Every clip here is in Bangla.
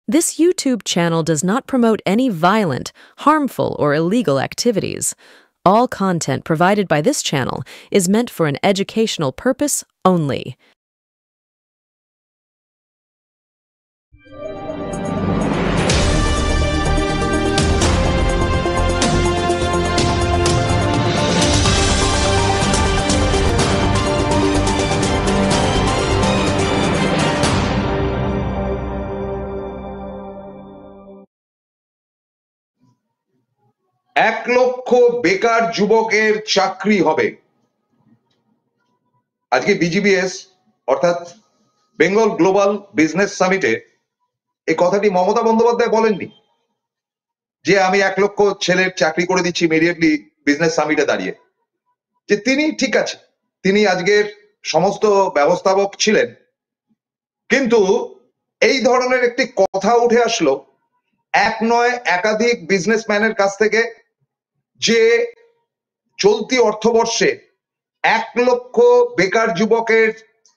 This YouTube channel does not promote any violent, harmful, or illegal activities. All content provided by this channel is meant for an educational purpose only. এক লক্ষ বেকার যুবকের চাকরি হবে। আজকে বিজিবিএস অর্থাৎ বেঙ্গল গ্লোবাল বিজনেস সামিটে এই কথাটি মমতা বন্দ্যোপাধ্যায় বলেননি যে আমি 1 লক্ষ ছেলের চাকরি করে দিচ্ছি ইমিডিয়েটলি বিজনেস সামিটে দাঁড়িয়ে। যে তিনি ঠিক আছে, তিনি আজকের সমস্ত ব্যবস্থাপক ছিলেন, কিন্তু এই ধরনের একটি কথা উঠে আসলো এক নয় একাধিক বিজনেসম্যানের কাছ থেকে যে চলতি অর্থবর্ষে 1 লক্ষ বেকার যুবকের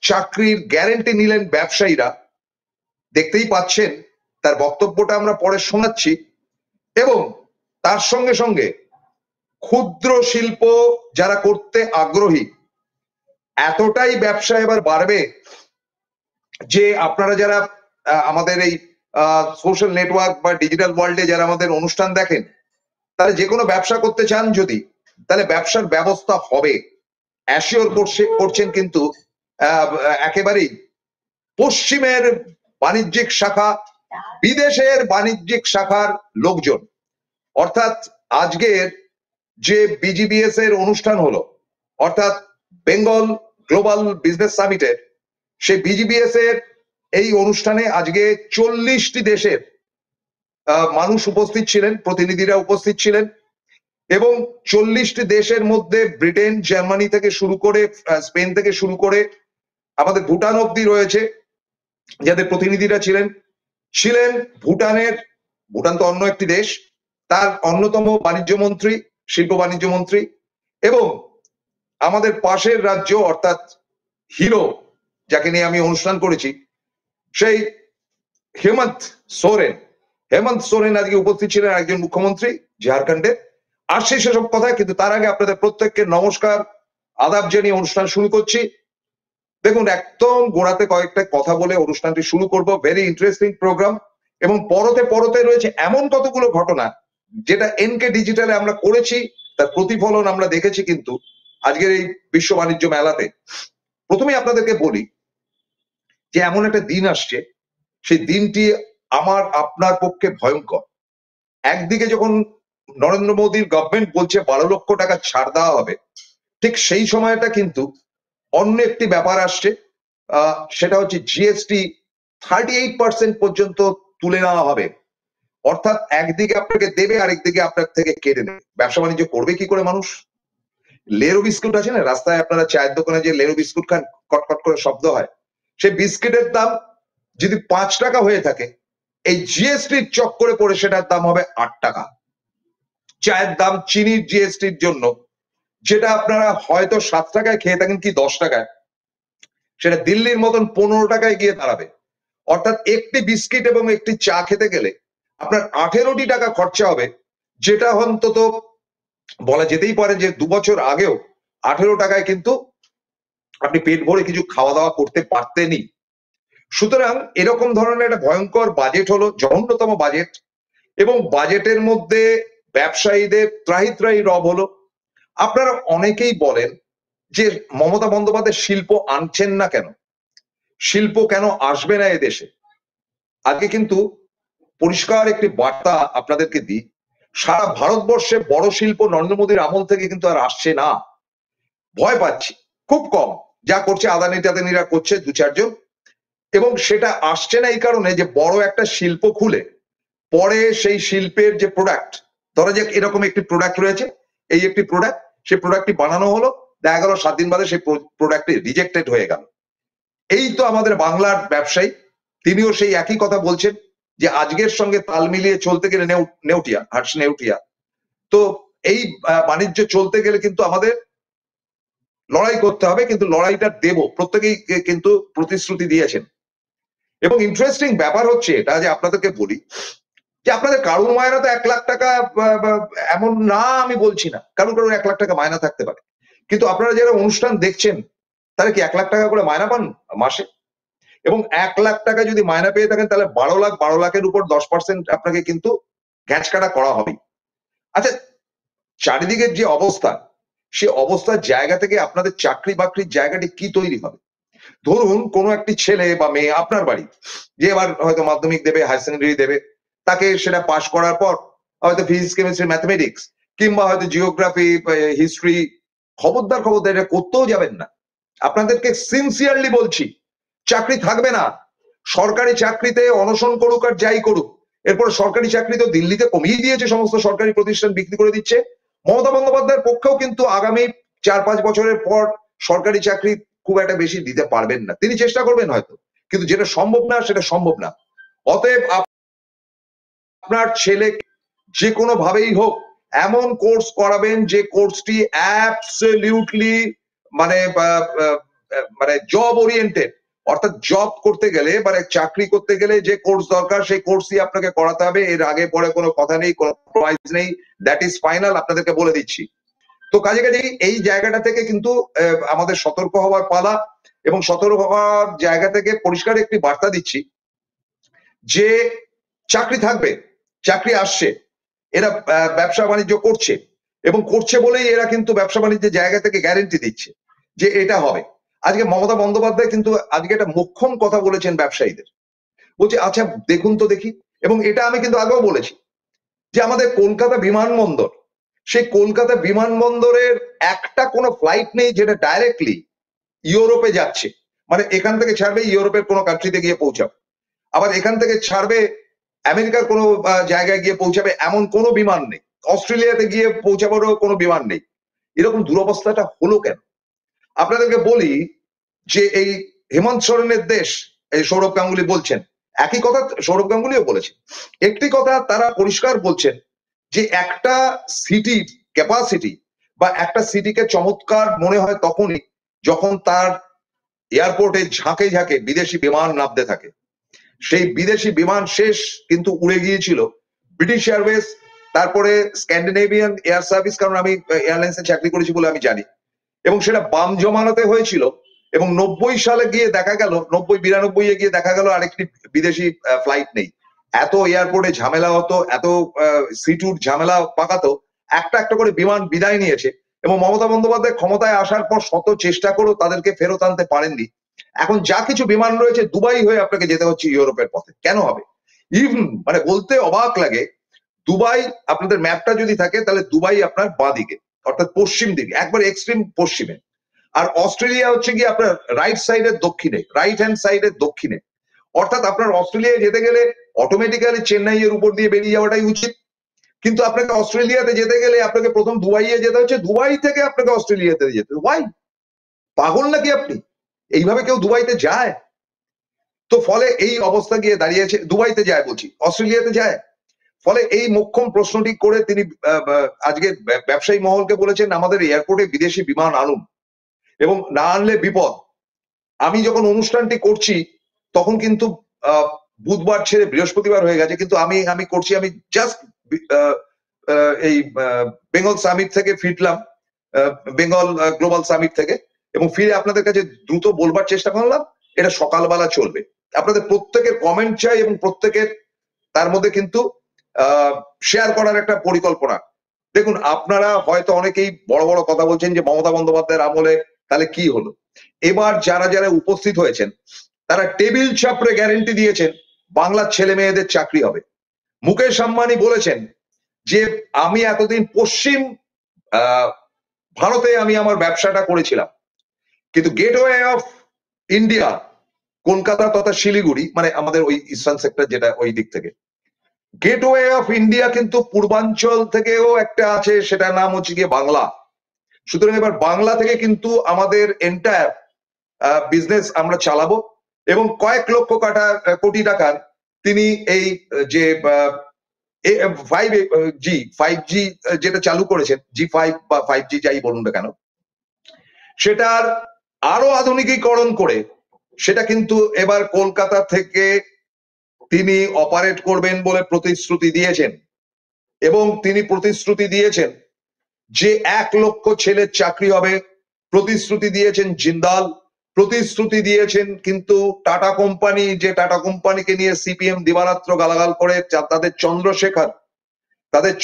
চাকরির গ্যারান্টি নিলেন ব্যবসায়ীরা। দেখতেই পাচ্ছেন তার বক্তব্যটা আমরা পরে শোনাচ্ছি, এবং তার সঙ্গে সঙ্গে ক্ষুদ্র শিল্প যারা করতে আগ্রহী এতটাই ব্যবসা এবার বাড়বে যে আপনারা যারা আমাদের এই সোশ্যাল নেটওয়ার্ক বা ডিজিটাল ওয়ার্ল্ডে যারা আমাদের অনুষ্ঠান দেখেন, তারা যে কোনো ব্যবসা করতে চান যদি, তাহলে ব্যবসার ব্যবস্থা হবে, অ্যাসিওর করছেন কিন্তু একেবারেই পশ্চিমের বাণিজ্যিক শাখা, বিদেশের বাণিজ্যিক শাখার লোকজন। অর্থাৎ আজকের যে বিজিবিএস এর অনুষ্ঠান হলো, অর্থাৎ বেঙ্গল গ্লোবাল বিজনেস সামিটের, সেই বিজিবিএস এর এই অনুষ্ঠানে আজকে 40টি দেশের মানুষ উপস্থিত ছিলেন, প্রতিনিধিরা উপস্থিত ছিলেন, এবং 40টি দেশের মধ্যে ব্রিটেন, জার্মানি থেকে শুরু করে স্পেন থেকে শুরু করে আমাদের ভুটান অব্দি রয়েছে যাদের প্রতিনিধিরা ছিলেন ভুটান তো অন্য একটি দেশ, তার অন্যতম বাণিজ্য মন্ত্রী, শিল্প বাণিজ্য মন্ত্রী, এবং আমাদের পাশের রাজ্য অর্থাৎ হিরো যাকে নিয়ে আমি অনুষ্ঠান করেছি, সেই হেমন্ত সোরেন আজকে উপস্থিত ছিলেন, একজন মুখ্যমন্ত্রী ঝাড়খণ্ডের। আসছে সেসব কথা, কিন্তু তার আগে আপনাদের প্রত্যেককে নমস্কার, আদাব জানিয়ে অনুষ্ঠান শুরু করছি। দেখুন, একদম গোড়াতে কয়েকটা কথা বলে অনুষ্ঠানটি শুরু করব। ভেরি ইন্টারেস্টিং প্রোগ্রাম, এবং পরতে রয়েছে এমন কতগুলো ঘটনা যেটা এনকে ডিজিটালে আমরা করেছি, তার প্রতিফলন আমরা দেখেছি কিন্তু আজকের এই বিশ্ব বাণিজ্য মেলাতে। প্রথমে আপনাদেরকে বলি যে এমন একটা দিন আসছে, সেই দিনটি আমার আপনার পক্ষে ভয়ঙ্কর। একদিকে যখন নরেন্দ্র মোদীর গভর্নমেন্ট বলছে 12 লক্ষ টাকা ছাড় দেওয়া হবে, ঠিক সেই সময়টা কিন্তু অন্য একটি ব্যাপার আসছে, সেটা হচ্ছে জিএসটি 38% পর্যন্ত তুলে নেওয়া হবে। অর্থাৎ একদিকে আপনাকে দেবে, আরেকদিকে আপনার থেকে কেটে নেবে। ব্যবসা বাণিজ্য করবে কি করে মানুষ? লেরো বিস্কুট আছে না, রাস্তায় আপনারা চায়ের দোকানে যে লেরো বিস্কুট খান, কটকট করে শব্দ হয়, সেই বিস্কিটের দাম যদি 5 টাকা হয়ে থাকে, এই জিএসটির চক্করে পড়ে সেটার দাম হবে 8 টাকা। চায়ের দাম চিনির জিএসটির জন্য যেটা আপনারা হয়তো 7 টাকায় খেয়ে থাকেন কি 10 টাকায়, সেটা দিল্লির মতন 15 টাকায় গিয়ে দাঁড়াবে। অর্থাৎ একটি বিস্কিট এবং একটি চা খেতে গেলে আপনার 18টি টাকা খরচা হবে, যেটা অন্তত বলা যেতেই পারে যে 2 বছর আগেও 18 টাকায় কিন্তু আপনি পেট ভরে কিছু খাওয়া দাওয়া করতে পারতেনই। সুতরাং এরকম ধরনের একটা ভয়ঙ্কর বাজেট হলো, জঘন্যতম বাজেট, এবং বাজেটের মধ্যে ব্যবসায়ীদের ত্রাহি ত্রাহি রব হলো। আপনারা অনেকেই বলেন যে মমতা বন্দ্যোপাধ্যায় শিল্প আনছেন না কেন, শিল্প কেন আসবে না এদেশে। আজকে কিন্তু পরিষ্কার একটি বার্তা আপনাদেরকে দিই, সারা ভারতবর্ষে বড় শিল্প নরেন্দ্র মোদীর আমল থেকে কিন্তু আর আসছে না। ভয় পাচ্ছি, খুব কম, যা করছে আদানি টাদানিরা করছে 2-4 জন, এবং সেটা আসছে না এই কারণে যে বড় একটা শিল্প খুলে পরে সেই শিল্পের যে প্রোডাক্ট, ধরা যাক এরকম একটি প্রোডাক্ট রয়েছে, এই একটি প্রোডাক্ট, সেই প্রোডাক্টটি বানানো হলো, দেখা গেল 7 দিন বাদে সেই প্রোডাক্টটি রিজেক্টেড হয়ে গেল। এই তো আমাদের বাংলার ব্যবসায়ী, তিনিও সেই একই কথা বলছেন যে আজকের সঙ্গে তাল মিলিয়ে চলতে গেলে নেউটিয়া, তো এই বাণিজ্য চলতে গেলে কিন্তু আমাদের লড়াই করতে হবে, কিন্তু লড়াইটা দেব, প্রত্যেকেই কিন্তু প্রতিশ্রুতি দিয়েছেন। এবং ইন্টারেস্টিং ব্যাপার হচ্ছে এটা যে আপনাদেরকে বলি যে আপনাদের কারুর মায়না তো 1 লাখ টাকা এমন না, আমি বলছি না, কারুর 1 লাখ টাকা মায়না থাকতে পারে, কিন্তু আপনারা যারা অনুষ্ঠান দেখছেন তারা কি 1 লাখ টাকা করে মায়না পান মাসে? এবং 1 লাখ টাকা যদি মায়না পেয়ে থাকেন তাহলে 12 লাখের উপর 10% আপনাকে কিন্তু গ্যাঁচ কাটা করা হবে। আচ্ছা, চারিদিকের যে অবস্থা, সে অবস্থার জায়গা থেকে আপনাদের চাকরি বাকরির জায়গাটি কি তৈরি হবে? ধরুন কোনো একটি ছেলে বা মেয়ে আপনার বাড়ি, যে এবার হয়তো মাধ্যমিক দেবে, হায়ার সেকেন্ডারি দেবে, তাকে সেটা পাশ করার পর হয়তো ফিজিক্স, কেমিস্ট্রি, ম্যাথমেটিক্স কিংবা হয়তো জিওগ্রাফি, হিস্ট্রি, খবরদার খবরদার এটা করতেও যাবেন না। আপনাদেরকে সিনসিয়ারলি বলছি, চাকরি থাকবে না। সরকারি চাকরিতে অনশন করুক আর যাই করুক, এরপর সরকারি চাকরি তো দিল্লিতে কমিয়ে দিয়েছে, সমস্ত সরকারি প্রতিষ্ঠান বিক্রি করে দিচ্ছে। মমতা বন্দ্যোপাধ্যায়ের পক্ষেও কিন্তু আগামী 4-5 বছরের পর সরকারি চাকরি খুব একটা বেশি দিতে পারবেন না। তিনি চেষ্টা করবেন হয়তো, কিন্তু যেটা সম্ভব না সেটা সম্ভব না। অতএব আপনার ছেলে যে কোনো ভাবেই হোক এমন কোর্স করাবেন যে কোর্সটি অ্যাবসলিউটলি মানে মানে জব ওরিয়েন্টেড, অর্থাৎ জব করতে গেলে মানে চাকরি করতে গেলে যে কোর্স দরকার সেই কোর্সই আপনাকে করাতে হবে। এর আগে পরে কোনো কথা নেই, কোনো কম্প্রোমাইজ নেই, দ্যাট ইজ ফাইনাল, আপনাদেরকে বলে দিচ্ছি। তো কাজে এই জায়গাটা থেকে কিন্তু আমাদের সতর্ক হওয়ার পালা, এবং সতর্ক হওয়ার জায়গা থেকে পরিষ্কার একটি বার্তা দিচ্ছি যে চাকরি থাকবে, চাকরি আসছে, এরা ব্যবসা বাণিজ্য করছে, এবং করছে বলেই এরা কিন্তু ব্যবসা বাণিজ্যের জায়গা থেকে গ্যারেন্টি দিচ্ছে যে এটা হবে। আজকে মমতা বন্দ্যোপাধ্যায় কিন্তু আজকে একটা মোক্ষম কথা বলেছেন ব্যবসায়ীদের, বলছে আচ্ছা দেখুন তো দেখি, এবং এটা আমি কিন্তু আগেও বলেছি যে আমাদের কলকাতা বিমানবন্দর, সেই কলকাতা বিমানবন্দরের একটা কোনো ফ্লাইট নেই যেটা ডাইরেক্টলি ইউরোপে যাচ্ছে, মানে এখান থেকে ছাড়বে ইউরোপের কোনো কান্ট্রিতে গিয়ে পৌঁছাবে, আবার এখান থেকে ছাড়বে আমেরিকার কোনো জায়গায় গিয়ে পৌঁছাবে, এমন কোনো বিমান নেই। অস্ট্রেলিয়াতে গিয়ে পৌঁছাবারও কোনো বিমান নেই। এরকম দুরবস্থাটা হলো কেন? আপনাদেরকে বলি যে এই হেমন্ত সোরেনের দেশ, এই সৌরভ গাঙ্গুলি বলছেন একই কথা, সৌরভ গাঙ্গুলিও বলেছেন একটি কথা, তারা পরিষ্কার বলছেন যে একটা সিটির ক্যাপাসিটি বা একটা সিটিকে চমৎকার মনে হয় তখনই যখন তার এয়ারপোর্টে ঝাঁকে ঝাঁকে বিদেশি বিমান নামতে থাকে। সেই বিদেশি বিমান শেষ কিন্তু উড়ে গিয়েছিল ব্রিটিশ এয়ারওয়েজ, তারপরে স্ক্যান্ডিনেভিয়ান এয়ার সার্ভিস, কারণ আমি এয়ারলাইন্সে চাকরি করেছি বলে আমি জানি, এবং সেটা বাম জমানাতে হয়েছিল, এবং 90 সালে গিয়ে দেখা গেল, 90-92 গিয়ে দেখা গেল আরেকটি বিদেশি ফ্লাইট নেই। এত এয়ারপোর্টে ঝামেলা হতো, এত সিটুর ঝামেলা পাকাতো, একটা একটা করে বিমান বিদায় নিয়েছে, এবং মমতা বন্দ্যোপাধ্যায় ক্ষমতায় আসার পর শত চেষ্টা করেও তাদেরকে ফেরত আনতে পারেননি। এখন যা কিছু বিমান রয়েছে দুবাই হয়ে আপনাকে যেতে হচ্ছে ইউরোপের পথে। কেন হবে? ইভেন মানে বলতে অবাক লাগে, দুবাই আপনাদের ম্যাপটা যদি থাকে তাহলে দুবাই আপনার বাঁ দিকে, অর্থাৎ পশ্চিম দিকে, একবার এক্সট্রিম পশ্চিমে, আর অস্ট্রেলিয়া হচ্ছে কি আপনার রাইট সাইডের দক্ষিণে, রাইট হ্যান্ড সাইডের দক্ষিণে। অর্থাৎ আপনার অস্ট্রেলিয়ায় যেতে গেলে অটোমেটিক্যালি চেন্নাই এর উপর দিয়ে বেরিয়ে যাওয়াটাই উচিত, কিন্তু আপনাকে অস্ট্রেলিয়াতে যেতে গেলে আপনাকে প্রথম দুবাইয়ে যেতে হচ্ছে, দুবাই থেকে আপনাকে অস্ট্রেলিয়াতে যেতে। ওয়াই? পাগল নাকি আপনি? এইভাবে কেউ দুবাইতে যায়? তো ফলে এই অবস্থা গিয়ে দাঁড়িয়েছে, দুবাইতে যায় বলছি, অস্ট্রেলিয়াতে যায়। ফলে এই মোক্ষম প্রশ্নটি করে তিনি আজকে ব্যবসায়ী মহলকে বলেছেন আমাদের এয়ারপোর্টে বিদেশি বিমান আনুন, এবং না আনলে বিপদ। আমি যখন অনুষ্ঠানটি করছি তখন কিন্তু বুধবার ছেড়ে বৃহস্পতিবার হয়ে গেছে, কিন্তু আমি করছি, আমি জাস্ট এই বেঙ্গল সামিট থেকে ফিরলাম, বেঙ্গল গ্লোবাল সামিট থেকে, এবং ফিরে আপনাদের কাছে দ্রুত বলবার চেষ্টা করলাম এটা সকালবেলা চলবে। আপনাদের প্রত্যেকের কমেন্ট চাই, এবং প্রত্যেকের তার মধ্যে কিন্তু শেয়ার করার একটা পরিকল্পনা। দেখুন আপনারা হয়তো অনেকেই বড় বড় কথা বলছেন যে মমতা বন্দ্যোপাধ্যায়ের আমলে তাহলে কি হলো। এবার যারা যারা উপস্থিত হয়েছেন তারা টেবিল চাপড়ে গ্যারেন্টি দিয়েছেন বাংলার ছেলে মেয়েদের চাকরি হবে। মুকেশ আম্বানি বলেছেন যে আমি এতদিন পশ্চিম ভারতে আমি আমার ব্যবসাটা করেছিলাম, কিন্তু গেটওয়ে অফ ইন্ডিয়া কলকাতা তথা শিলিগুড়ি, মানে আমাদের ওই ইস্টার্ন সেক্টর যেটা ওই দিক থেকে, গেটওয়ে অফ ইন্ডিয়া কিন্তু পূর্বাঞ্চল থেকেও একটা আছে, সেটার নাম হচ্ছে গিয়ে বাংলা। সুতরাং এবার বাংলা থেকে কিন্তু আমাদের এন্টায়ার বিজনেস আমরা চালাবো, এবং কয়েক লক্ষ কোটি টাকার তিনি এই যে 5G যেটা চালু করেছেন, G5 বা 5G যাই বলুন না কেন, সেটার আরো আধুনিকীকরণ করে সেটা কিন্তু এবার কলকাতা থেকে তিনি অপারেট করবেন বলে প্রতিশ্রুতি দিয়েছেন, এবং তিনি প্রতিশ্রুতি দিয়েছেন যে 1 লক্ষ ছেলের চাকরি হবে, প্রতিশ্রুতি দিয়েছেন জিন্দাল, প্রতিশ্রুতি দিয়েছেন কিন্তু টাটা কোম্পানি, যে টাটা কোম্পানিকে নিয়ে সিপিএম দিবারাত্র গালাগাল করে, তাদের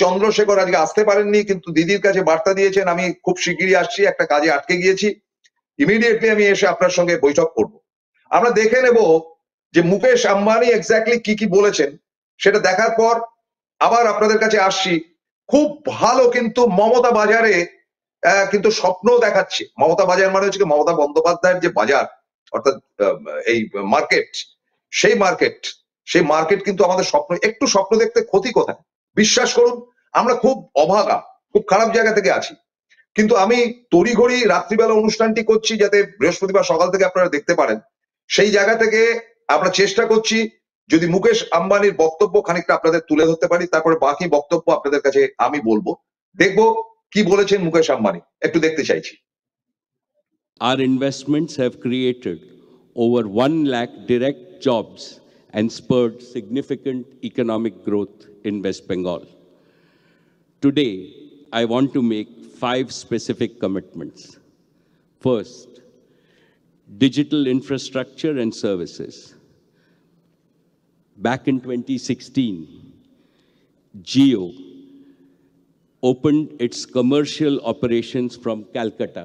চন্দ্রশেখর আজকে আসতে পারেননি, কিন্তু দিদির কাছে বার্তা দিয়েছেন আমি খুব শিগগিরই আসছি, একটা কাজে আটকে গিয়েছি, ইমিডিয়েটলি আমি এসে আপনার সঙ্গে বৈঠক করব। আমরা দেখে নেব যে মুকেশ আম্বানি এক্স্যাক্টলি কি কি বলেছেন, সেটা দেখার পর আবার আপনাদের কাছে আসছি। খুব ভালো কিন্তু মমতা বাজারে কিন্তু স্বপ্ন দেখাচ্ছে। মমতা বাজার মানে হচ্ছে মমতা বন্দ্যোপাধ্যায়ের যে বাজার, অর্থাৎ এই মার্কেট, সেই মার্কেট কিন্তু আমাদের স্বপ্ন, একটু স্বপ্ন দেখতে ক্ষতি কোথায়? বিশ্বাস করুন আমরা খুব অভাগা, খুব খারাপ জায়গা থেকে আছি, কিন্তু আমি তড়িঘড়ি রাত্রিবেলা অনুষ্ঠানটি করছি যাতে বৃহস্পতিবার সকাল থেকে আপনারা দেখতে পারেন। সেই জায়গা থেকে আমরা চেষ্টা করছি যদি মুকেশ আম্বানির বক্তব্য খানিকটা আপনাদের তুলে ধরতে পারি, তারপরে বাকি বক্তব্য আপনাদের কাছে আমি বলবো। দেখবো কি বলেছেন মুকেশ আম্বানি, একটু দেখতে চাইছি। Our investments have created over 1 lakh direct jobs and spurred significant economic growth in West Bengal. Today, I want to make 5 specific commitments. First, digital infrastructure and services. Back in 2016, Jio opened its commercial operations from Calcutta,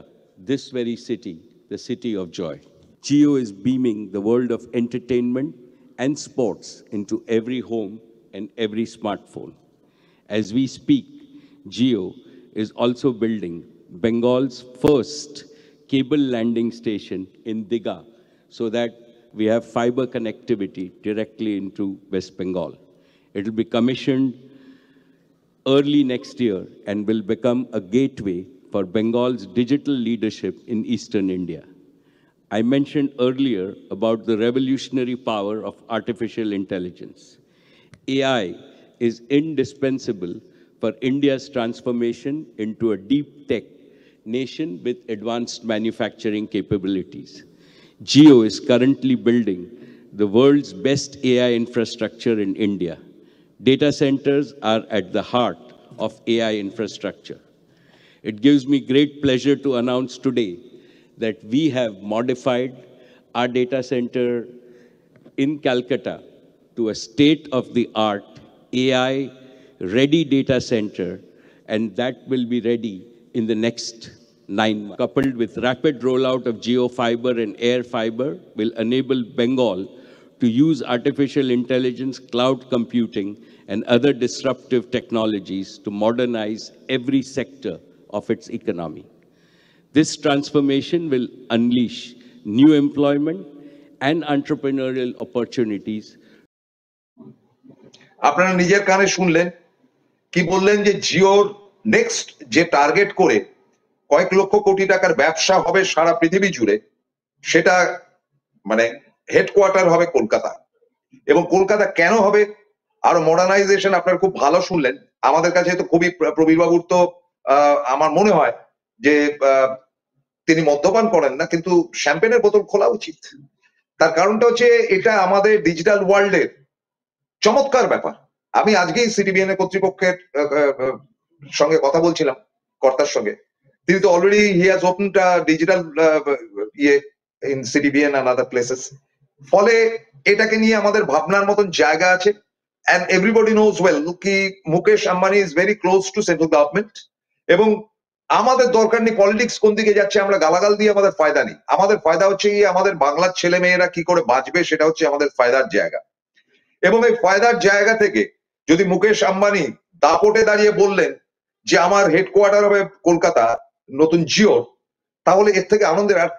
this very city, the city of joy. Jio is beaming the world of entertainment and sports into every home and every smartphone. As we speak, Jio is also building Bengal's first cable landing station in Digha so that we have fiber connectivity directly into West Bengal. It will be commissioned early next year and will become a gateway for Bengal's digital leadership in eastern India. I mentioned earlier about the revolutionary power of artificial intelligence. AI is indispensable for India's transformation into a deep tech nation with advanced manufacturing capabilities. Jio is currently building the world's best AI infrastructure in India. Data centers are at the heart of AI infrastructure. It gives me great pleasure to announce today that we have modified our data center in Calcutta to a state-of-the-art AI-ready data center, and that will be ready in the next 9 months. Coupled with rapid rollout of geofiber and air fiber, will enable Bengal to use artificial intelligence, cloud computing, and other disruptive technologies to modernize every sector of its economy. This transformation will unleash new employment and entrepreneurial opportunities. আপনারা নিজের কানে শুনলেন কি বললেন, যে জিওর নেক্সট যে টার্গেট করে কয়েক লক্ষ কোটি টাকার ব্যবসা হবে সারা পৃথিবী জুড়ে, সেটা মানে হেডকোয়ার্টার হবে কলকাতা। এবং কলকাতা কেন হবে? আরো মডার্নাইজেশন আপনারা খুব ভালো শুনলেন। আমাদের কাছে তো খুবই, প্রবীর বাবুর তো আমার মনে হয় যে তিনি মদ্যপান করেন না, কিন্তু শ্যাম্পেনের বোতল খোলা উচিত। তার কারণটা হচ্ছে এটা আমাদের ডিজিটাল ওয়ার্ল্ডের চমৎকার ব্যাপার। আমি আজকেই সিটিবিএন এর কর্তৃপক্ষের সঙ্গে কথা বলছিলাম, কর্তার সঙ্গে। তিনি তো already he has opened digital ইয়ে ইন সিটিবিএন এন্ড আদার প্লেসেস। ফলে এটাকে নিয়ে আমাদের ভাবনার মতন জায়গা আছে। and everybody knows well কি Mukesh Ambani is very close to central government, এবং আমাদের দরকার নেই পলিটিক্স কোন দিকে যাচ্ছে আমরা গালাগাল দিয়ে আমাদের ফায়দা নেই। আমাদের ফায়দা হচ্ছে আমাদের বাংলার ছেলে মেয়েরা কি করে বাঁচবে, সেটা হচ্ছে আমাদের ফায়দার জায়গা। এবং এই ফায়দার জায়গা থেকে যদি মুকেশ আম্বানি দাপটে দাঁড়িয়ে বললেন যে আমার হেডকোয়ার্টার হবে কলকাতা নতুন জিও, তাহলে এর থেকে আনন্দের আর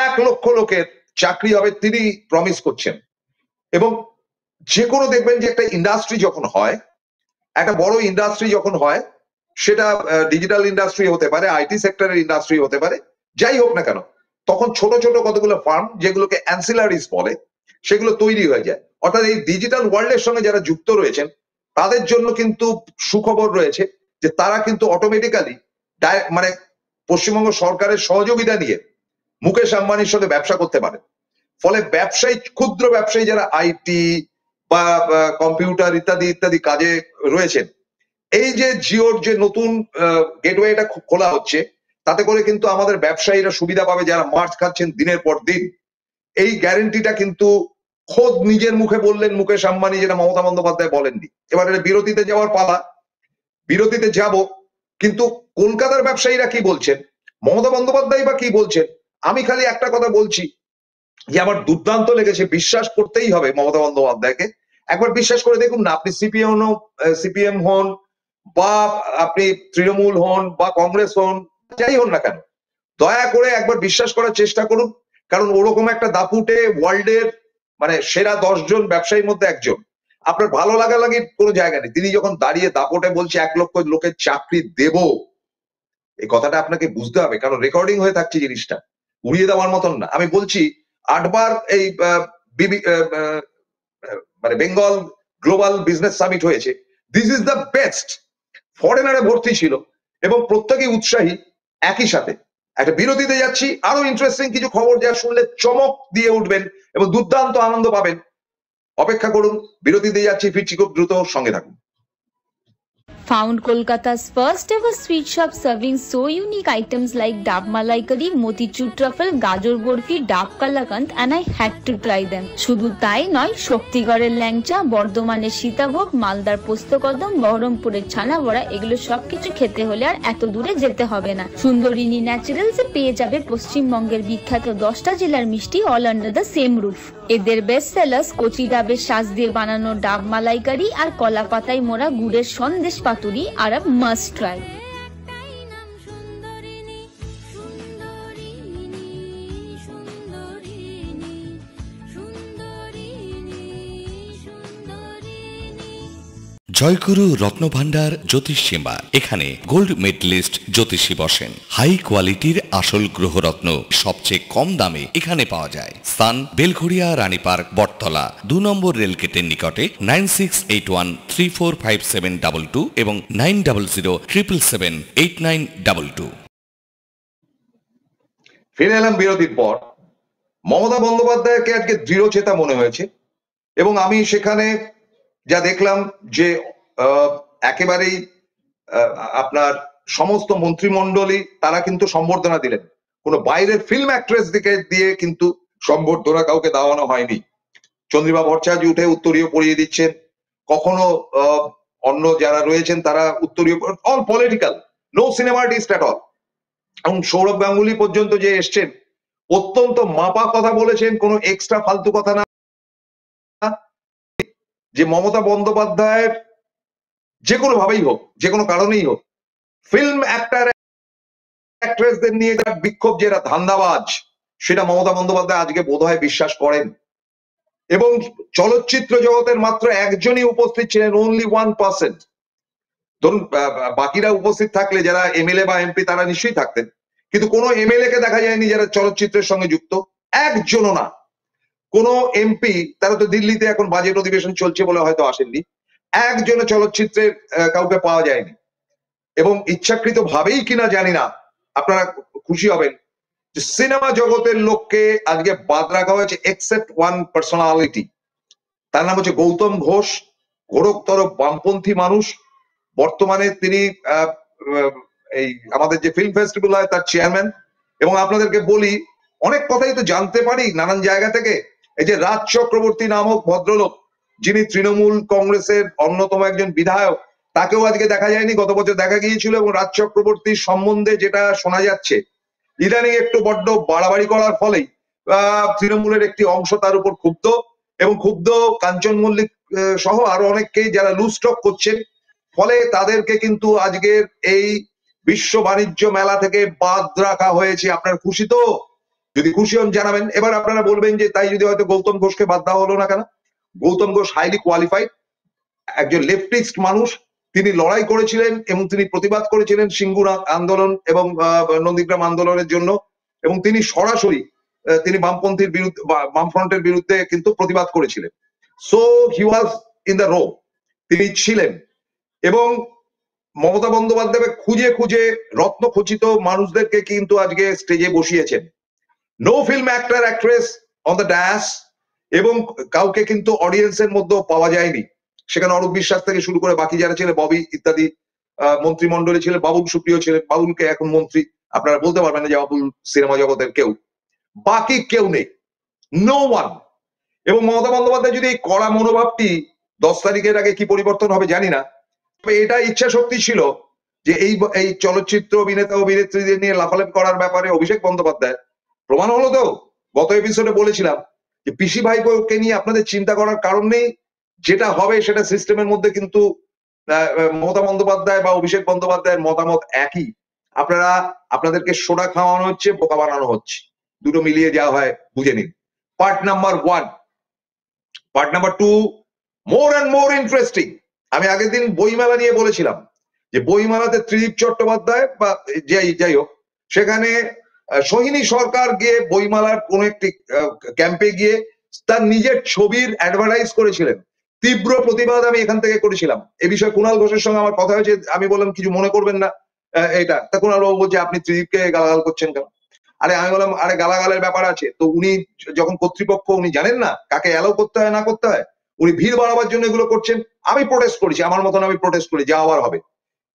1 লক্ষ লোকের চাকরি হবে তিনি প্রমিস করছেন। এবং যে কোনো দেখবেন যে একটা ইন্ডাস্ট্রি যখন হয়, একটা বড় ইন্ডাস্ট্রি যখন হয়, সেটা ডিজিটাল ইন্ডাস্ট্রি হতে পারে, আইটি সেক্টরের ইন্ডাস্ট্রি হতে পারে, যাই হোক না কেন, তখন ছোট ছোট কতগুলো ফার্ম যেগুলোকে অ্যান্সিলারিজ বলে, সেগুলো তৈরি হয়ে যায়। অর্থাৎ এই ডিজিটাল ওয়ার্ল্ডের সঙ্গে যারা যুক্ত রয়েছেন তাদের জন্য কিন্তু সুখবর রয়েছে যে তারা কিন্তু অটোমেটিক্যালি মানে পশ্চিমবঙ্গ সরকারের সহযোগিতা নিয়ে মুকেশ আম্বানির সঙ্গে ব্যবসা করতে পারে। ফলে ব্যবসায়ী, ক্ষুদ্র ব্যবসায়ী যারা আইটি বা কম্পিউটার ইত্যাদি ইত্যাদি কাজে রয়েছেন, এই যে জিওর যে নতুন গেটওয়েটা খোলা হচ্ছে, তাতে করে কিন্তু আমাদের ব্যবসায়ীরা সুবিধা পাবে যারা মাছ খাচ্ছেন দিনের পর দিন। এই গ্যারেন্টিটা কিন্তু খোদ নিজের মুখে বললেন মুকেশ আম্বানি, যেটা মমতা বন্দ্যোপাধ্যায় বলেননি। এবারে বিরতিতে যাওয়ার পালা, বিরতিতে যাব, কিন্তু কলকাতার ব্যবসায়ীরা কি বলছেন, মমতা বন্দ্যোপাধ্যায় বা কি বলছেন, আমি খালি একটা কথা বলছি যে আমার দুর্দান্ত লেগেছে, বিশ্বাস করতেই হবে মমতা বন্দ্যোপাধ্যায়কে। একবার বিশ্বাস করে দেখুন না, আপনি সিপিএম হন বা আপনি তৃণমূল হন বা কংগ্রেস হন, যাই হন না কেন, দয়া করে একবার বিশ্বাস করার চেষ্টা করুন। কারণ ওরকম একটা দাপুটে ওয়ার্ল্ডের মানে সেরা 10 জন ব্যবসায়ীর মধ্যে একজন, আপনার ভালো লাগালাগির কোনো জায়গা নেই। তিনি যখন দাঁড়িয়ে দাপটে বলছে 1 লক্ষ লোকের চাকরি দেব, এই কথাটা আপনাকে বুঝতে হবে, কারণ রেকর্ডিং হয়ে থাকছে জিনিসটা, উড়িয়ে দেওয়ার মতন না। আমি বলছি 8 বার এই মানে বেঙ্গল গ্লোবাল বিজনেস সামিট হয়েছে, দিস ইজ দ্য বেস্ট। ফরেনারে ভর্তি ছিল এবং প্রত্যেকেই উৎসাহী। একই সাথে একটা বিরতিতে যাচ্ছি, আরো ইন্টারেস্টিং কিছু খবর যা শুনলে চমক দিয়ে উঠবেন এবং দুর্দান্ত আনন্দ পাবেন। অপেক্ষা করুন, বিরতিতে যাচ্ছি, ফিরছি খুব দ্রুত, সঙ্গে থাকুন। Found Kolkata's first ever sweet shop serving so unique items like Dab Malai Curry, Motichur Truffle, Gajor Borfi, Dab Kalakand, and I had to try them. শুধু তাই নয়, শক্তিগড়ের ল্যাংচা, বর্ধমানের সীতাভোগ, মালদার পোস্তকদম, বহরমপুরের ছানা বড়া, এগুলো সবকিছু খেতে হলে আর এত দূরে যেতে হবে না। সুন্দরিনী ন্যাচারালসে পেয়ে যাবে পশ্চিমবঙ্গের বিখ্যাত 10টা জেলার মিষ্টি all under the same roof. এদের বেস্ট সেলার্স কচি ডাবের শাঁস দিয়ে বানানো ডাব মালাইকারি আর কলা পাতায় মোড়া গুড়ের সন্দেশ পাতুরি আর মাস্ট ট্রাই। জয়গুরু রত্নভান্ডার জ্যোতিষ চেম্বার, এখানে গোল্ড মেডেলিস্ট জ্যোতিষী বসেন। হাই কোয়ালিটির আসল গ্রহরত্ন সবচেয়ে কম দামে এখানে পাওয়া যায়। স্থান বেলঘড়িয়া রানীপার্ক বটতলা 2 নম্বর রেলগেটের নিকটে। 9681345722 এবং 9007778922। ফিরে এলাম বিরতির পর। মমতা বন্দ্যোপাধ্যায়কে আজকে দৃঢ়চেতা মনে হয়েছে এবং আমি সেখানে যা দেখলাম যে একেবারেই আপনার সমস্ত মন্ত্রিমণ্ডলী তারা কিন্তু সম্বর্ধনা দিলেন। কোনো বাইরের ফিল্ম অ্যাক্ট্রেস দিয়ে কিন্তু সম্বর্ধনা কাউকে দেওয়ানো হয়নি। চন্দ্রিমা ভট্টাচার্য উঠে উত্তরীয় পরিয়ে দিচ্ছেন, কখনো অন্য যারা রয়েছেন তারা উত্তরীয়, all political, no cinema artist at all. এবং সৌরভ গাঙ্গুলি পর্যন্ত যে এসছেন, অত্যন্ত মাপা কথা বলেছেন, কোনো এক্সট্রা ফালতু কথা না। যে মমতা বন্দ্যোপাধ্যায়ের যে কোনো ভাবেই হোক, যে কোনো কারণেই হোক, ফিল্ম অ্যাক্টর অ্যাক্ট্রেসদের নিয়ে যারা বিক্ষোভ, যারা ধান্দাবাজ, সেটা মমতা বন্দ্যোপাধ্যায় আজকে বোধহয় বিশ্বাস করেন। এবং চলচ্চিত্র জগতের মাত্র একজনই উপস্থিত ছিলেন, only 1%। ধরুন বাকিরা উপস্থিত থাকলে যারা এমএলএ বা এমপি তারা নিশ্চয়ই থাকতেন, কিন্তু কোনো এমএলএ কে দেখা যায়নি যারা চলচ্চিত্রের সঙ্গে যুক্ত, একজনও না। কোন এমপি, তারা তো দিল্লিতে এখন বাজেট অধিবেশন চলছে বলে হয়তো আসেননি, একজনও চলচ্চিত্রের কাউকে পাওয়া যায়নি। এবং ইচ্ছাকৃত ভাবেই কিনা জানি না, আপনারা খুশি হবেন যে সিনেমা জগতের লোককে আজকে বাদ রাখা হয়েছে, এক্সেপ্ট ওয়ান পার্সোনালিটি। তার নাম হচ্ছে গৌতম ঘোষ, ঘোরতর বামপন্থী মানুষ। বর্তমানে তিনি এই আমাদের যে ফিল্ম ফেস্টিভ্যাল হয় তার চেয়ারম্যান। এবং আপনাদেরকে বলি, অনেক কথাই তো জানতে পারি নানান জায়গা থেকে। এই যে রাজ চক্রবর্তী নামক ভদ্রলোক, যিনি তৃণমূল কংগ্রেসের অন্যতম একজন বিধায়ক, তাকেও আজকে দেখা যায়নি, গত বছর দেখা গিয়েছিল। এবং রাজ চক্রবর্তীর সম্বন্ধে যেটা শোনা যাচ্ছে, ইদানিং একটু বড্ড বাড়াবাড়ি করার ফলেই তৃণমূলের একটি অংশ তার উপর ক্ষুব্ধ, এবং ক্ষুব্ধ কাঞ্চন মল্লিক সহ আরো অনেককেই যারা লুজ স্টক করছেন। ফলে তাদেরকে কিন্তু আজকের এই বিশ্ব বাণিজ্য মেলা থেকে বাদ রাখা হয়েছে। আপনার খুশি তো? যদি খুশি হন জানাবেন। এবার আপনারা বলবেন যে তাই যদি হয়তো গৌতম ঘোষকে বাদ দেওয়া হলো না কেন? গৌতম ঘোষ হাইলি কোয়ালিফাইড, একজন লেফটিস্ট মানুষ। তিনি লড়াই করেছিলেন এবং তিনি প্রতিবাদ করেছিলেন সিঙ্গুর আন্দোলন এবং নন্দীগ্রাম আন্দোলনের জন্য, এবং তিনি সরাসরি তিনি বামপন্থীর বিরুদ্ধে, বামফ্রন্টের বিরুদ্ধে কিন্তু প্রতিবাদ করেছিলেন। So he was in the row, তিনি ছিলেন। এবং মমতা বন্দ্যোপাধ্যায় খুঁজে খুঁজে রত্নখচিত মানুষদেরকে কিন্তু আজকে স্টেজে বসিয়েছেন। No film actor actress on the dash, এবং কাউকে কিন্তু অডিয়েন্সের মধ্যেও পাওয়া যায়নি। সেখানে অরূপ বিশ্বাস থেকে শুরু করে বাকি যারা ছিলেন, ববি ইত্যাদি মন্ত্রিমণ্ডলী ছিলেন, বাবুল সুপ্রিয় ছিলেন, বাবুলকে এখন মন্ত্রী, আপনারা বলতে পারবেন না যে বাবুল সিনেমা জগতের কেউ, বাকি কেউ নেই, নো ওয়ান। এবং মমতা বন্দ্যোপাধ্যায় যদি এই কড়া মনোভাবটি 10 তারিখের আগে কি পরিবর্তন হবে জানি না, তবে এটা ইচ্ছা শক্তি ছিল যে এই চলচ্চিত্র অভিনেতা অভিনেত্রীদের নিয়ে লাফালাফি করার ব্যাপারে অভিষেক বন্দ্যোপাধ্যায় প্রমাণ হলো। তো গত এপিসোডে বলেছিলাম যে পিসি ভাইপোকে নিয়ে আপনাদের চিন্তা করার কারণ নেই, যেটা হবে সেটা সিস্টেমের মধ্যে কিন্তু মমতা বন্দ্যোপাধ্যায় বা অভিষেক বন্দ্যোপাধ্যায়ের মতামত একই। আপনারা আপনাদেরকে সোডা খাওয়ানো হচ্ছে, বোকা বানানো হচ্ছে, দুটো মিলিয়ে যাওয়া হয়, বুঝে নিন। Part number 1। Part number 2 more and more interesting. আমি আগের দিন বইমেলা নিয়ে বলেছিলাম যে বইমেলাতে ত্রিদীপ চট্টোপাধ্যায় বা যাই হোক, সেখানে সোহিনী সরকার গিয়ে বইমেলার কোন একটি ক্যাম্পে গিয়ে তার নিজের ছবির অ্যাডভার্টাইজ করেছিলেন। তীব্র প্রতিবাদ আমি এখান থেকে করেছিলাম। এ বিষয়ে কুণাল ঘোষের সঙ্গে আমার কথা হয়েছে, আমি বললাম কিছু মনে করবেন না এটা। তা কুণাল বাবু বলছে আপনি ত্রিদীপকে গালাগাল করছেন কেন? আরে আমি বললাম আরে গালাগালের ব্যাপার আছে তো, উনি যখন কর্তৃপক্ষ উনি জানেন না কাকে অ্যালাউ করতে হয় না করতে হয়, উনি ভিড় বাড়াবার জন্য এগুলো করছেন। আমি প্রোটেস্ট করেছি, আমার মতন আমি প্রোটেস্ট করি, যা হওয়ার হবে।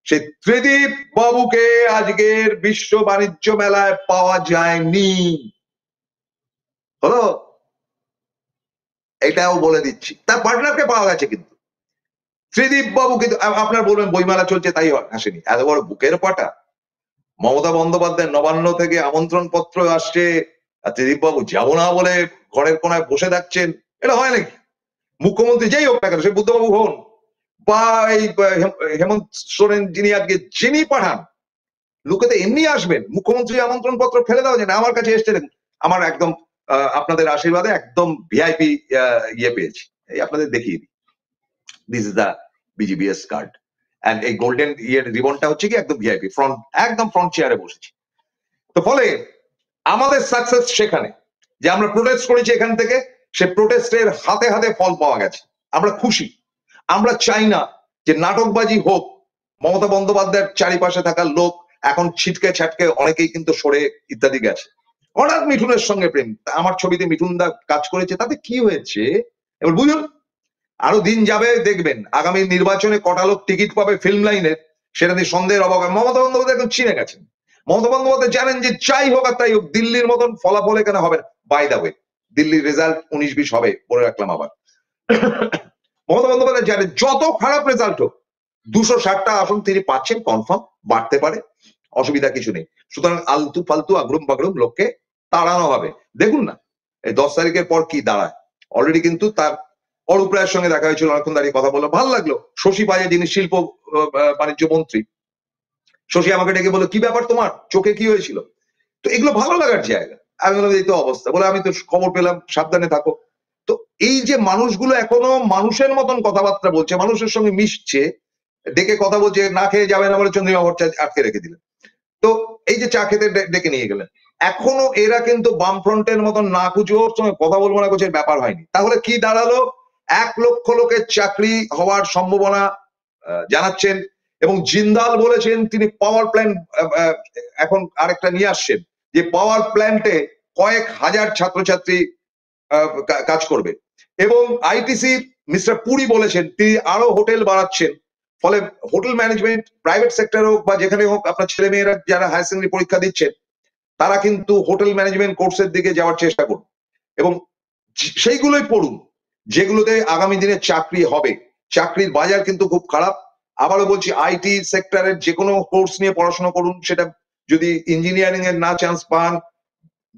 সেই ত্রিদীপ বাবুকে আজকের বিশ্ব বাণিজ্য মেলায় পাওয়া যায়নি, হলো, এটাও বলে দিচ্ছি। তার পার্টনারকে পাওয়া গেছে, কিন্তু ত্রিদীপ বাবু কিন্তু, আপনার বলবেন বইমেলা চলছে তাই আসেনি, এত বড় বুকের পাটা। মমতা বন্দ্যোপাধ্যায় নবান্ন থেকে আমন্ত্রণ পত্র আসছে, আর ত্রিদীপ বাবু যাবো না বলে ঘরের কোনায় বসে থাকছেন, এটা হয় নাকি? মুখ্যমন্ত্রী যেই হোক না কেন, সে বুদ্ধবাবু হন বা এই হেমন্ত সোরেন যিনি আজকে যিনি পাঠান, লোকে তো এমনি আসবেন। মুখ্যমন্ত্রী আমন্ত্রণ পত্র ফেলে দেওয়া যায় না। আমার কাছে এসছে, দেখুন আমার একদম আপনাদের আশীর্বাদে একদম ভিআইপি ইয়ে পেয়েছি, এই আপনাদের দেখিয়ে দিই। This is the BGBS card, and এই গোল্ডেন ইয়ের রিবনটা হচ্ছে কি একদম ভিআইপি, ফ্রন্ট, একদম ফ্রন্ট চেয়ারে বসেছি। তো ফলে আমাদের সাকসেস সেখানে যে আমরা প্রোটেস্ট করেছি এখান থেকে, সে প্রোটেস্টের হাতে হাতে ফল পাওয়া গেছে, আমরা খুশি। আমরা চাই না যে নাটকবাজি হোক। মমতা বন্দ্যোপাধ্যায়ের চারিপাশে থাকা লোক এখন ছিটকে ছাটকে অনেকেই কিন্তু সরে ইত্যাদি গেছে। হঠাৎ মিঠুনের সঙ্গে প্রেম, আমার ছবিতে মিঠুন দা কাজ করেছে, তাতে কি হয়েছে এবার বুঝুন। আরো দিন যাবে দেখবেন আগামী নির্বাচনে কটা লোক টিকিট পাবে ফিল্ম লাইনের, সেটা নিয়ে সন্দেহের অবকাশ। মমতা বন্দ্যোপাধ্যায় এখন চিনে গেছেন। মমতা বন্দ্যোপাধ্যায় জানেন যে যাই হোক আর তাই হোক দিল্লির মতন ফলাফল এখানে হবে না। বাই দা ওয়ে, দিল্লির রেজাল্ট 19-20 হবে, বলে রাখলাম আবার। মমতা বন্দ্যোপাধ্যায় জানেন যত খারাপ রেজাল্ট হোক 260টা আসন তিনি পাচ্ছেন, কনফার্ম, বাড়তে পারে, অসুবিধা কিছু নেই। সুতরাং আলতু ফালতু আগ্রুম বাগরুম লোককে তাড়ানো হবে। দেখুন না এই 10 তারিখের পর কি দাঁড়ায়। অলরেডি কিন্তু তার অরূপ রায়ের সঙ্গে দেখা হয়েছিল, অনেকক্ষণ দাঁড়িয়ে কথা বললো, ভালো লাগলো। শশী পাজা যিনি শিল্প বাণিজ্য মন্ত্রী, শশী আমাকে ডেকে বললো কি ব্যাপার তোমার চোখে কি হয়েছিল। তো এগুলো ভালো লাগার জায়গা। আমি বললাম এই তো অবস্থা, বলে আমি তো খবর পেলাম, সাবধানে থাকো। তো এই যে মানুষগুলো এখনো মানুষের মতন কথাবার্তা বলছে, মানুষের সঙ্গে মিশছে, ডেকে কথা বলছে, না খেয়ে যাবে না বলে চন্দ্রিমা ভট্টাচার্য আটকে রেখে দিলেন। তো এই যে চা খেতে ডেকে নিয়ে গেলেন, এখনো এরা কিন্তু বামফ্রন্টের মতন না কুচো ওর সঙ্গে কথা বলবো না কুচের ব্যাপার হয়নি। তাহলে কি দাঁড়ালো? 1 লক্ষ লোকের চাকরি হওয়ার সম্ভাবনা জানাচ্ছেন, এবং জিন্দাল বলেছেন তিনি পাওয়ার প্ল্যান্ট এখন আরেকটা নিয়ে আসছেন, যে পাওয়ার প্ল্যান্টে কয়েক হাজার ছাত্রছাত্রী কাজ করবে। এবং আইটিসি মিস্টার পুরী বলেছেন তিনি আরো হোটেল বাড়াচ্ছেন। ফলে হোটেল ম্যানেজমেন্ট প্রাইভেট সেক্টর হোক বা যেখানে হোক, আপনার ছেলে মেয়েরা যারা হায়ার সেকেন্ডারি পরীক্ষা দিচ্ছেন তারা কিন্তু হোটেল ম্যানেজমেন্ট কোর্সের দিকে যাওয়ার চেষ্টা করুন, এবং সেইগুলোই পড়ুন যেগুলোতে আগামী দিনে চাকরি হবে। চাকরির বাজার কিন্তু খুব খারাপ। আবারও বলছি, আইটি সেক্টরের যে কোনো কোর্স নিয়ে পড়াশোনা করুন, সেটা যদি ইঞ্জিনিয়ারিং এর না চান্স পান,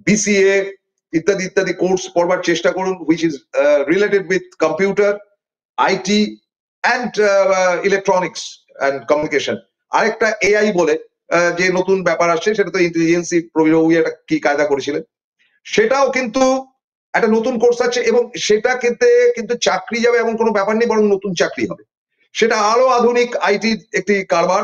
বিসিএ ইত্যাদি ইত্যাদি কোর্স পড়বার চেষ্টা করুন, which is related with computer, IT and electronics and communication. আরেকটা এআই বলে যে নতুন ব্যাপার আসছে, সেটা তো ইন্টেলিজেন্সি প্রবীণ একটা কি কায়দা করেছিলেন, সেটাও কিন্তু একটা নতুন কোর্স আছে, এবং সেটা কিন্তু চাকরি যাবে এমন কোনো ব্যাপার নেই, বরং নতুন চাকরি হবে। সেটা আরো আধুনিক আইটি একটি কারবার,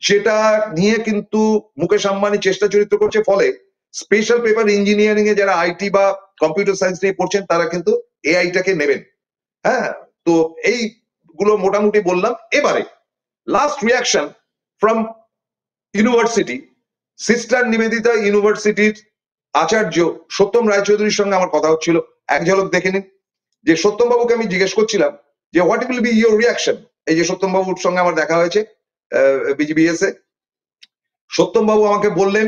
যেটা নিয়ে কিন্তু মুকেশ আম্বানি চেষ্টা চরিত্র করছে। ফলে স্পেশাল পেপার ইঞ্জিনিয়ারিং এ যারা আইটি বা কম্পিউটার সায়েন্স নিয়ে পড়ছেন তারা কিন্তু এআইটাকে নেবেন। হ্যাঁ, তো এইগুলো মোটামুটি বললাম। এবারে last reaction from university, sister Nivedita ইউনিভার্সিটির আচার্য সত্যম রায়চৌধুরীর সঙ্গে আমার কথা হচ্ছিল। এক ঝলক দেখে নিন। যে সত্যম বাবুকে আমি জিজ্ঞেস করছিলাম যে what will be your reaction, এই যে সত্যম বাবুর সঙ্গে আমার দেখা হয়েছে বিজিবিএস এ, সত্যম বাবু আমাকে বললেন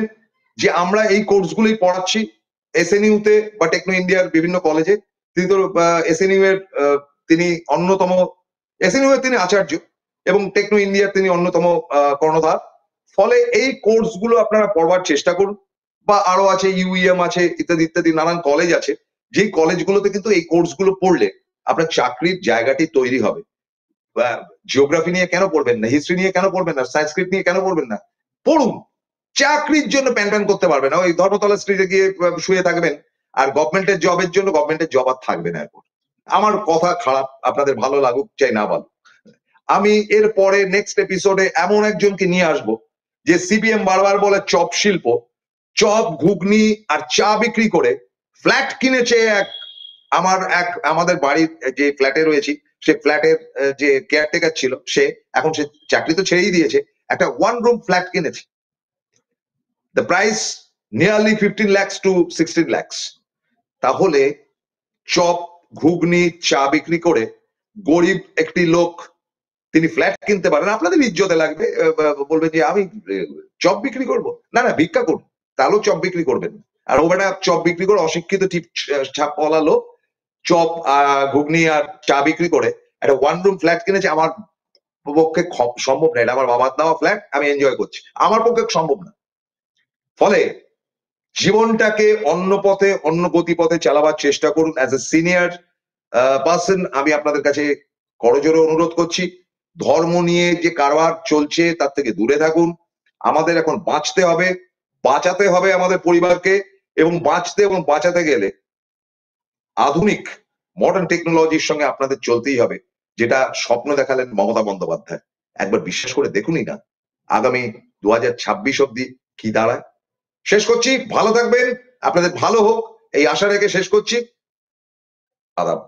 যে আমরা এই কোর্সগুলোই পড়াচ্ছি এসএনইউ তে বা টেকনো ইন্ডিয়ার বিভিন্ন কলেজে। তিনি তো এসএনইউ এর তিনি অন্যতম, এসএনইউ এর তিনি আচার্য এবং টেকনো ইন্ডিয়ার তিনি অন্যতম কর্ণধার। ফলে এই কোর্সগুলো আপনারা পড়বার চেষ্টা করুন, বা আরো আছে ইউইএম আছে ইত্যাদি ইত্যাদি নানান কলেজ আছে, যেই কলেজগুলোতে কিন্তু এই কোর্সগুলো পড়লে আপনার চাকরির জায়গাটি তৈরি হবে। জিওগ্রাফি নিয়ে কেন পড়বেন না, হিস্ট্রি নিয়ে কেন পড়বেন না, সংস্কৃত নিয়ে কেন পড়বেন না, পড়ুন। চাকরির জন্য প্যান প্যান করতে পারবে না, ওই ধর্মতলা স্ট্রিটে গিয়ে শুয়ে থাকবেন, আর গভর্নমেন্টের জবের জন্য গভর্নমেন্টের জব আর থাকবে না। এখন আমার কথা খারাপ, আপনাদের ভালো লাগুক চাই না ভালো, আমি এর পরে নেক্সট এপিসোডে এমন একজনকে নিয়ে আসবো যে সিপিএম বারবার বলে চপ শিল্প, চপ ঘুগনি আর চা বিক্রি করে ফ্ল্যাট কিনেছে আমাদের বাড়ির যে ফ্ল্যাটে রয়েছি সে ফ্ল্যাটের যে কেয়ারটেকার ছিল সে, এখন সে চাকরি তো ছেড়েই দিয়েছে, একটা 1 room ফ্ল্যাট কিনেছে। The price nearly 15 lakhs to 16 lakhs। তাহলে চপ ঘুগনি চা বিক্রি করে গরিব একটি লোক তিনি ফ্ল্যাট কিনতে পারেন, আপনাদের ইজ্জতে লাগবে, বলবেন যে আমি চপ বিক্রি করব, না না ভিক্ষা করুন, তাহলেও চপ বিক্রি করবেন। আর ও বেটা চপ বিক্রি করে অশিক্ষিত ছাপওয়ালা লোক চপ ঘুগনি আর চা বিক্রি করে একটা 1 room ফ্ল্যাট কিনেছে। আমার পক্ষে সম্ভব না, এটা আমার বাবার দেওয়া ফ্ল্যাট, আমি এনজয় করছি, আমার পক্ষে সম্ভব না। ফলে জীবনটাকে অন্য পথে অন্য গতিপথে চালাবার চেষ্টা করুন। অ্যাজ এ সিনিয়র পার্সন আমি আপনাদের কাছে করজোরে অনুরোধ করছি, ধর্ম নিয়ে যে কারবার চলছে তার থেকে দূরে থাকুন। আমাদের এখন বাঁচতে হবে, বাঁচাতে হবে আমাদের পরিবারকে, এবং বাঁচতে এবং বাঁচাতে গেলে আধুনিক মডার্ন টেকনোলজির সঙ্গে আপনাদের চলতেই হবে, যেটা স্বপ্ন দেখালেন মমতা বন্দ্যোপাধ্যায়। একবার বিশ্বাস করে দেখুনই না আগামী 2026 অব্দি কি দাঁড়ায়। শেষ করছি, ভালো থাকবেন, আপনাদের ভালো হোক এই আশা রেখে শেষ করছি। আদাব।